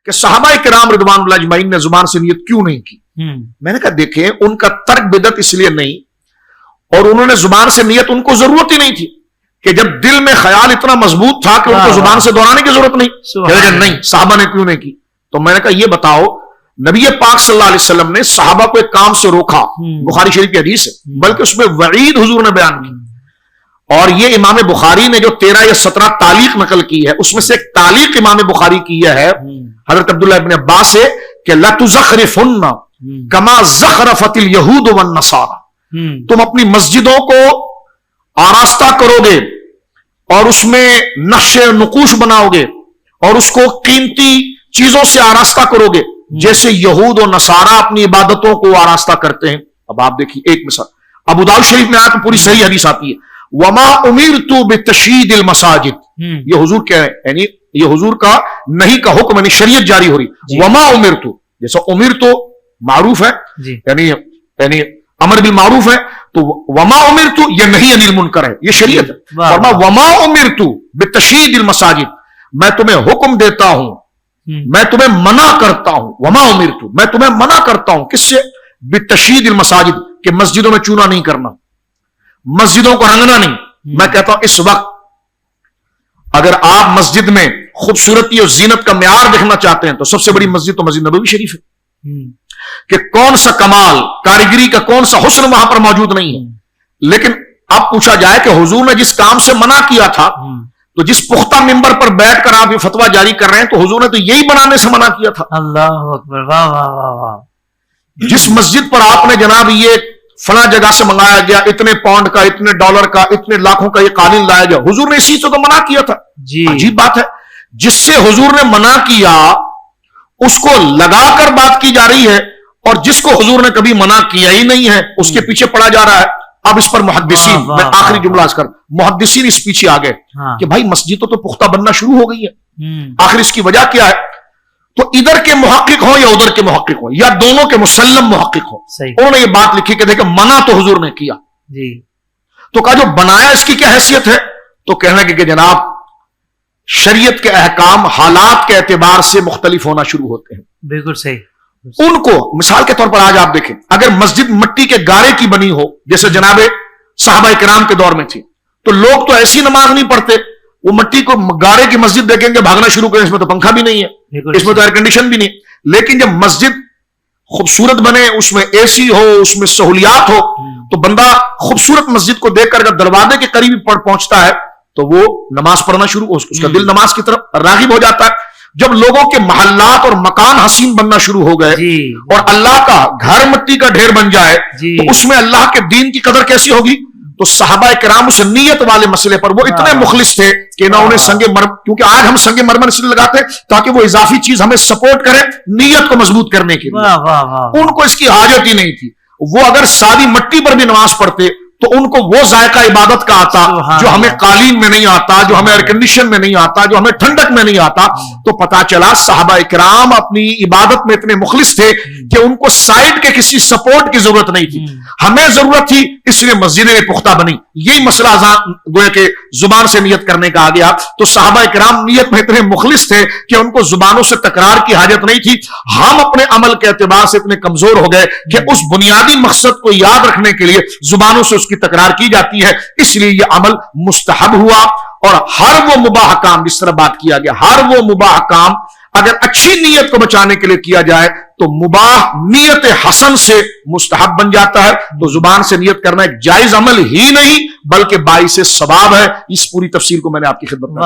کہ صحابہ کرام رضوان اللہ اجمعین نے زبان سے نیت کیوں نہیں کی. میں نے کہا دیکھیں ان کا ترک بدعت اس لیے نہیں، اور انہوں نے زبان سے نیت ان کو ضرورت ہی نہیں تھی کہ جب دل میں خیال اتنا مضبوط تھا کہ ان کو زبان سے دہرانے کی ضرورت نہیں صحابہ نے کیوں نہیں کی. تو میں نے کہا یہ بتاؤ نبی پاک صلی اللہ علیہ وسلم نے صحابہ کو ایک کام سے روکا، بخاری شریف کی حدیث ہے، بلکہ اس میں وعید حضور نے بیان کی. اور یہ امام بخاری نے جو 13 یا 17 تعلیق نقل کی ہے اس میں سے ایک تعلیق امام بخاری کی ہے حضرت عبداللہ ابن عباس سے کہ لَتُزَخْرِفُنَّ كَمَا زَخْرَفَتِ الْيَهُودُ وَالنَّصَارَى، تم اپنی مسجدوں کو آراستہ کرو گے اور اس میں نقش نقوش بناؤ گے اور اس کو قیمتی چیزوں سے آراستہ کرو گے جیسے یہود و نصارہ اپنی عبادتوں کو آراستہ کرتے ہیں. اب آپ دیکھیے ایک مثال ابو داؤد شریف میں آتا پوری صحیح حدیث آتی ہے وما امرت بتشیید المساجد، یہ حضور کہہ رہے ہیں یعنی یہ حضور کا نہیں کا حکم یعنی شریعت جاری ہو رہی. وما امرت جیسا امرت معروف ہے یعنی امر بالمعروف ہے تو وما امرت یہ نہیں انل منکر ہے، یہ شریعت ہے. وما امرت بتشیید المساجد، میں تمہیں حکم دیتا ہوں، میں تمہیں منع کرتا ہوں. وما امرت میں تمہیں منع کرتا ہوں کس سے؟ بتشیید المساجد، کہ مسجدوں میں چونا نہیں کرنا، مسجدوں کو رنگنا نہیں. میں کہتا ہوں اس وقت اگر آپ مسجد میں خوبصورتی اور زینت کا معیار دیکھنا چاہتے ہیں تو سب سے بڑی مسجد تو مسجد نبوی شریف ہے کہ کون سا کمال کاریگری کا کون سا حسن وہاں پر موجود نہیں ہے. لیکن اب پوچھا جائے کہ حضور نے جس کام سے منع کیا تھا تو جس پختہ ممبر پر بیٹھ کر آپ یہ فتویٰ جاری کر رہے ہیں تو حضور نے تو یہی بنانے سے منع کیا تھا. اللہ اکبر، واہ واہ واہ واہ. جس مسجد پر آپ نے جناب یہ فلاں جگہ سے منگایا گیا اتنے پاؤنڈ کا اتنے ڈالر کا اتنے لاکھوں کا یہ قالین لایا گیا، حضور نے اسی سے تو منع کیا تھا. عجیب بات ہے جس سے حضور نے منع کیا اس کو لگا کر بات کی جا رہی ہے اور جس کو حضور نے کبھی منع کیا ہی نہیں ہے اس کے پیچھے پڑا جا رہا ہے. اب اس پر محدثین، میں آخری جملہ عرض کر، محدثین اس پیچھے آ گئے کہ بھائی مسجد تو پختہ بننا شروع ہو گئی ہے، آخر اس کی وجہ کیا ہے؟ تو ادھر کے محقق ہوں یا ادھر کے محقق ہوں یا دونوں کے مسلم محقق ہوں، انہوں نے یہ بات لکھی کہ دیکھیں منع تو حضور نے کیا تو کہا جو بنایا اس کی کیا حیثیت ہے؟ تو کہنے لگے کہ جناب شریعت کے احکام حالات کے اعتبار سے مختلف ہونا شروع ہوتے ہیں. بالکل صحیح. ان کو مثال کے طور پر آج آپ دیکھیں اگر مسجد مٹی کے گارے کی بنی ہو جیسے جناب صحابہ کرام کے دور میں تھی تو لوگ تو ایسی نماز نہیں پڑھتے، وہ مٹی کو گارے کی مسجد دیکھیں گے بھاگنا شروع کریں، اس میں تو پنکھا بھی نہیں ہے، اس میں تو ایئر کنڈیشن بھی نہیں. لیکن جب مسجد خوبصورت بنے، اس میں اے سی ہو، اس میں سہولیات ہو تو بندہ خوبصورت مسجد کو دیکھ کر اگر دروازے کے قریب پہنچتا ہے تو وہ نماز پڑھنا شروع اس کا دل نماز کی طرف راغب ہو جاتا ہے. جب لوگوں کے محلات اور مکان حسین بننا شروع ہو گئے اور اللہ کا گھر مٹی کا ڈھیر بن جائے تو اس میں اللہ کے دین کی قدر کیسی ہوگی؟ تو صحابہ کرام اس نیت والے مسئلے پر وہ اتنے مخلص تھے کہ نہ انہیں سنگ مرمر، کیونکہ آج ہم سنگ مرمر اس لیے لگاتے تاکہ وہ اضافی چیز ہمیں سپورٹ کرے نیت کو مضبوط کرنے کے لیے، ان کو اس کی حاجت ہی نہیں تھی. وہ اگر سادی مٹی پر بھی نماز پڑھتے تو ان کو وہ ذائقہ عبادت کا آتا جو ہمیں قالین میں نہیں آتا، جو ہمیں ایئر کنڈیشن میں نہیں آتا، جو ہمیں ٹھنڈک میں نہیں آتا. تو پتا چلا صحابہ کرام اپنی عبادت میں اتنے مخلص تھے کہ ان کو سائڈ کے کسی سپورٹ کی ضرورت نہیں تھی، ہمیں ضرورت تھی اس لیے مسجدیں پختہ بنی. یہی مسئلہ گویا کہ زبان سے نیت کرنے کا آ گیا. تو صحابہ کرام نیت میں اتنے مخلص تھے کہ ان کو زبانوں سے تکرار کی حاجت نہیں تھی. ہم اپنے عمل کے اعتبار سے اتنے کمزور ہو گئے کہ اس بنیادی مقصد کو یاد رکھنے کے لیے زبانوں سے اس کی تکرار کی جاتی ہے، اس لیے یہ عمل مستحب ہوا. اور ہر وہ مباح کام جس طرح بات کیا گیا، ہر وہ مباح کام اگر اچھی نیت کو بچانے کے لیے کیا جائے تو مباح نیت حسن سے مستحب بن جاتا ہے. تو زبان سے نیت کرنا ایک جائز عمل ہی نہیں بلکہ باعث ثواب ہے. اس پوری تفصیل کو میں نے آپ کی خدمت میں